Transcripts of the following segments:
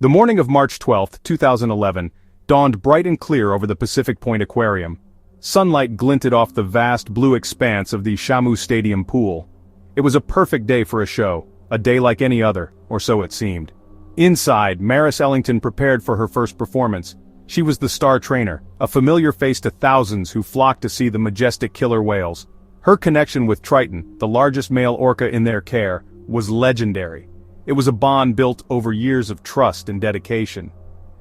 The morning of March 12, 2011, dawned bright and clear over the Pacific Point Aquarium. Sunlight glinted off the vast blue expanse of the Shamu Stadium pool. It was a perfect day for a show, a day like any other, or so it seemed. Inside, Maris Ellington prepared for her first performance. She was the star trainer, a familiar face to thousands who flocked to see the majestic killer whales. Her connection with Triton, the largest male orca in their care, was legendary. It was a bond built over years of trust and dedication.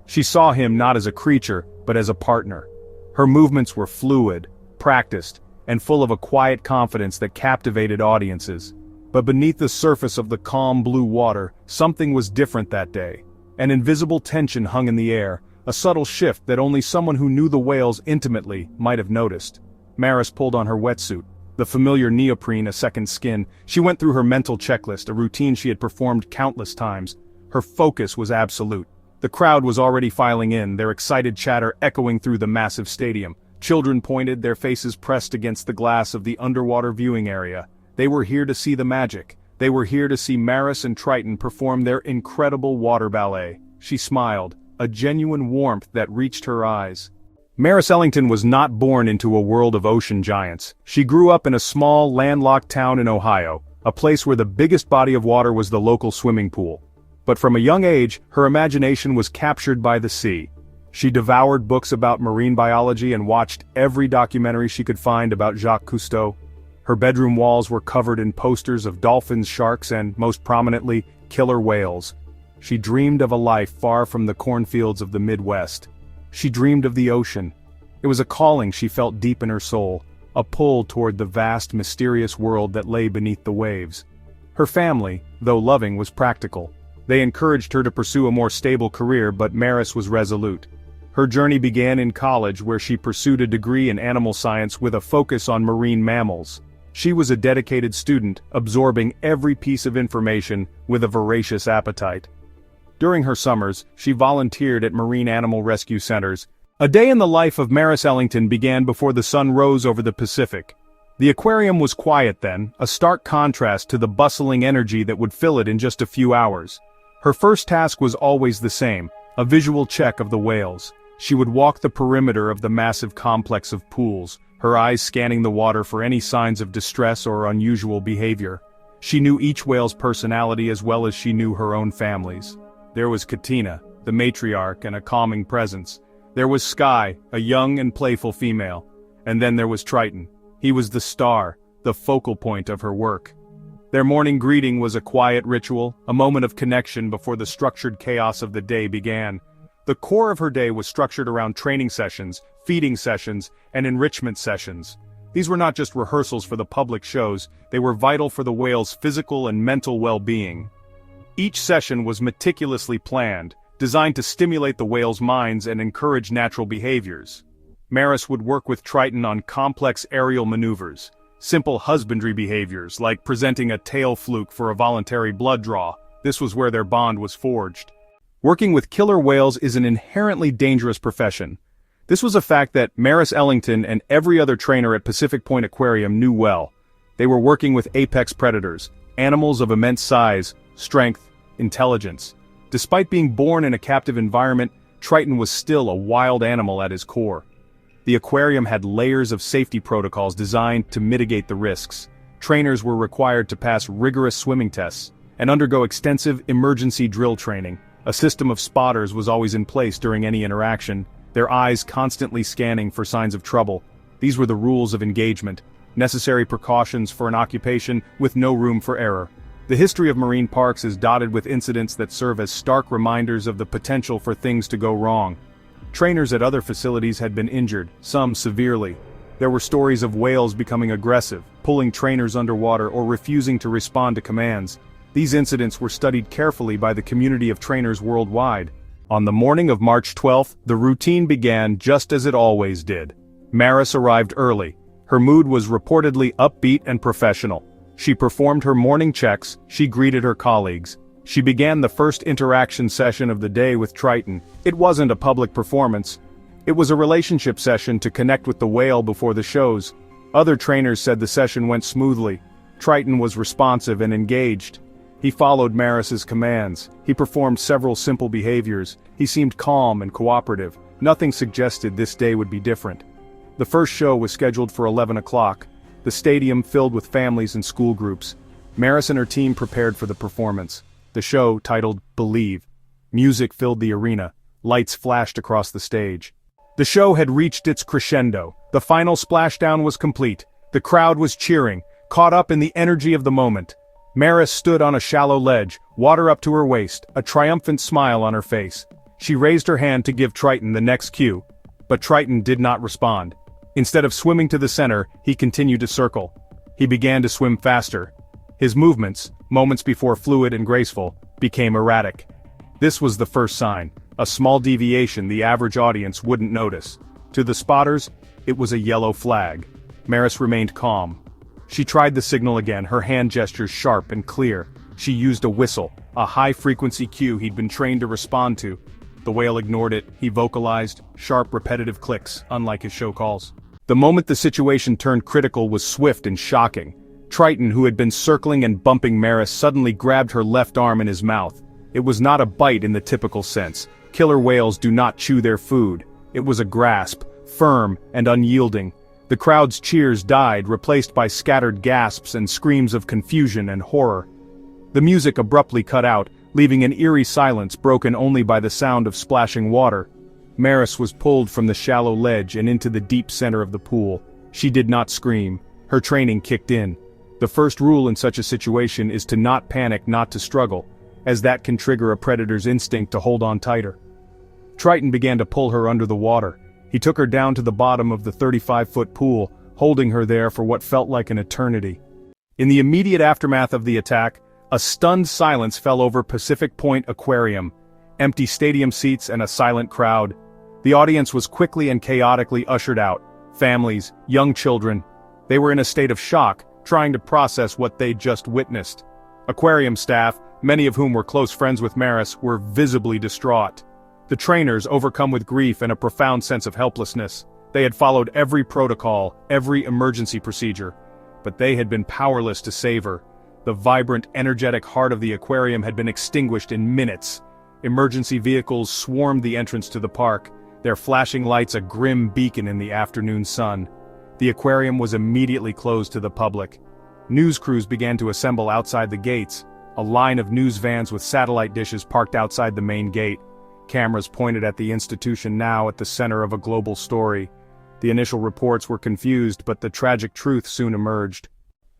She saw him not as a creature, but as a partner. Her movements were fluid, practiced, and full of a quiet confidence that captivated audiences. But beneath the surface of the calm blue water, something was different that day. An invisible tension hung in the air, a subtle shift that only someone who knew the whales intimately might have noticed. Maris pulled on her wetsuit, the familiar neoprene a second skin. She went through her mental checklist, a routine she had performed countless times. Her focus was absolute. The crowd was already filing in, their excited chatter echoing through the massive stadium. Children pointed, their faces pressed against the glass of the underwater viewing area. They were here to see the magic. They were here to see Maris and Triton perform their incredible water ballet. She smiled, a genuine warmth that reached her eyes. Maris Ellington was not born into a world of ocean giants. She grew up in a small, landlocked town in Ohio, a place where the biggest body of water was the local swimming pool. But from a young age, her imagination was captured by the sea. She devoured books about marine biology and watched every documentary she could find about Jacques Cousteau. Her bedroom walls were covered in posters of dolphins, sharks, and, most prominently, killer whales. She dreamed of a life far from the cornfields of the Midwest. She dreamed of the ocean. It was a calling she felt deep in her soul, a pull toward the vast, mysterious world that lay beneath the waves. Her family, though loving, was practical. They encouraged her to pursue a more stable career, but Maris was resolute. Her journey began in college, where she pursued a degree in animal science with a focus on marine mammals. She was a dedicated student, absorbing every piece of information with a voracious appetite. During her summers, she volunteered at marine animal rescue centers. A day in the life of Maris Ellington began before the sun rose over the Pacific. The aquarium was quiet then, a stark contrast to the bustling energy that would fill it in just a few hours. Her first task was always the same, a visual check of the whales. She would walk the perimeter of the massive complex of pools, her eyes scanning the water for any signs of distress or unusual behavior. She knew each whale's personality as well as she knew her own family's. There was Katina, the matriarch and a calming presence. There was Sky, a young and playful female. And then there was Triton. He was the star, the focal point of her work. Their morning greeting was a quiet ritual, a moment of connection before the structured chaos of the day began. The core of her day was structured around training sessions, feeding sessions, and enrichment sessions. These were not just rehearsals for the public shows, they were vital for the whale's physical and mental well-being. Each session was meticulously planned, designed to stimulate the whale's minds and encourage natural behaviors. Maris would work with Triton on complex aerial maneuvers, simple husbandry behaviors like presenting a tail fluke for a voluntary blood draw. This was where their bond was forged. Working with killer whales is an inherently dangerous profession. This was a fact that Maris Ellington and every other trainer at Pacific Point Aquarium knew well. They were working with apex predators, animals of immense size, strength, intelligence. Despite being born in a captive environment, Triton was still a wild animal at his core. The aquarium had layers of safety protocols designed to mitigate the risks. Trainers were required to pass rigorous swimming tests and undergo extensive emergency drill training. A system of spotters was always in place during any interaction, their eyes constantly scanning for signs of trouble. These were the rules of engagement, necessary precautions for an occupation with no room for error. The history of marine parks is dotted with incidents that serve as stark reminders of the potential for things to go wrong. Trainers at other facilities had been injured, some severely. There were stories of whales becoming aggressive, pulling trainers underwater or refusing to respond to commands. These incidents were studied carefully by the community of trainers worldwide. On the morning of March 12th, the routine began just as it always did. Maris arrived early. Her mood was reportedly upbeat and professional. She performed her morning checks, she greeted her colleagues. She began the first interaction session of the day with Triton. It wasn't a public performance. It was a relationship session to connect with the whale before the shows. Other trainers said the session went smoothly. Triton was responsive and engaged. He followed Maris's commands. He performed several simple behaviors. He seemed calm and cooperative. Nothing suggested this day would be different. The first show was scheduled for 11 o'clock. The stadium filled with families and school groups. Maris and her team prepared for the performance. The show, titled Believe. Music filled the arena. Lights flashed across the stage. The show had reached its crescendo. The final splashdown was complete. The crowd was cheering, caught up in the energy of the moment. Maris stood on a shallow ledge, water up to her waist, a triumphant smile on her face. She raised her hand to give Triton the next cue, but Triton did not respond. Instead of swimming to the center, he continued to circle. He began to swim faster. His movements, moments before fluid and graceful, became erratic. This was the first sign, a small deviation the average audience wouldn't notice. To the spotters, it was a yellow flag. Maris remained calm. She tried the signal again, her hand gestures sharp and clear. She used a whistle, a high-frequency cue he'd been trained to respond to. The whale ignored it. He vocalized, sharp repetitive clicks, unlike his show calls. The moment the situation turned critical was swift and shocking. Triton, who had been circling and bumping Maris, suddenly grabbed her left arm in his mouth. It was not a bite in the typical sense. Killer whales do not chew their food. It was a grasp, firm and unyielding. The crowd's cheers died, replaced by scattered gasps and screams of confusion and horror. The music abruptly cut out, leaving an eerie silence broken only by the sound of splashing water. Maris was pulled from the shallow ledge and into the deep center of the pool. She did not scream. Her training kicked in. The first rule in such a situation is to not panic, not to struggle, as that can trigger a predator's instinct to hold on tighter. Triton began to pull her under the water. He took her down to the bottom of the 35-foot pool, holding her there for what felt like an eternity. In the immediate aftermath of the attack, a stunned silence fell over Pacific Point Aquarium. Empty stadium seats and a silent crowd. The audience was quickly and chaotically ushered out. Families, young children. They were in a state of shock, trying to process what they'd just witnessed. Aquarium staff, many of whom were close friends with Maris, were visibly distraught. The trainers, overcome with grief and a profound sense of helplessness. They had followed every protocol, every emergency procedure, but they had been powerless to save her. The vibrant, energetic heart of the aquarium had been extinguished in minutes. Emergency vehicles swarmed the entrance to the park, their flashing lights a grim beacon in the afternoon sun. The aquarium was immediately closed to the public. News crews began to assemble outside the gates. A line of news vans with satellite dishes parked outside the main gate. Cameras pointed at the institution now at the center of a global story. The initial reports were confused, but the tragic truth soon emerged.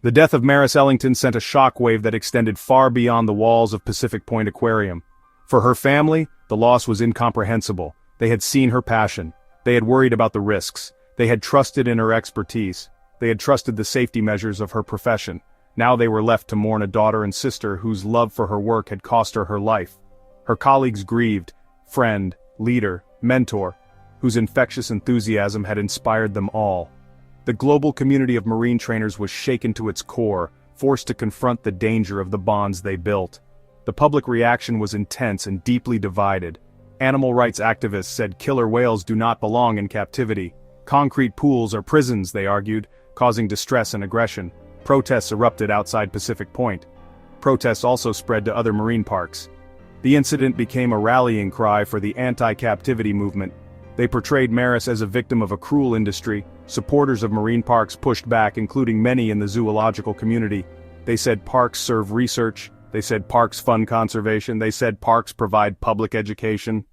The death of Maris Ellington sent a shockwave that extended far beyond the walls of Pacific Point Aquarium. For her family, the loss was incomprehensible. They had seen her passion. They had worried about the risks. They had trusted in her expertise. They had trusted the safety measures of her profession. Now they were left to mourn a daughter and sister whose love for her work had cost her her life. Her colleagues grieved. Friend, leader, mentor, whose infectious enthusiasm had inspired them all. The global community of marine trainers was shaken to its core, forced to confront the danger of the bonds they built. The public reaction was intense and deeply divided. Animal rights activists said killer whales do not belong in captivity. Concrete pools are prisons, they argued, causing distress and aggression. Protests erupted outside Pacific Point. Protests also spread to other marine parks. The incident became a rallying cry for the anti-captivity movement. They portrayed Maris as a victim of a cruel industry. Supporters of marine parks pushed back, including many in the zoological community. They said parks serve research. They said parks fund conservation. They said parks provide public education.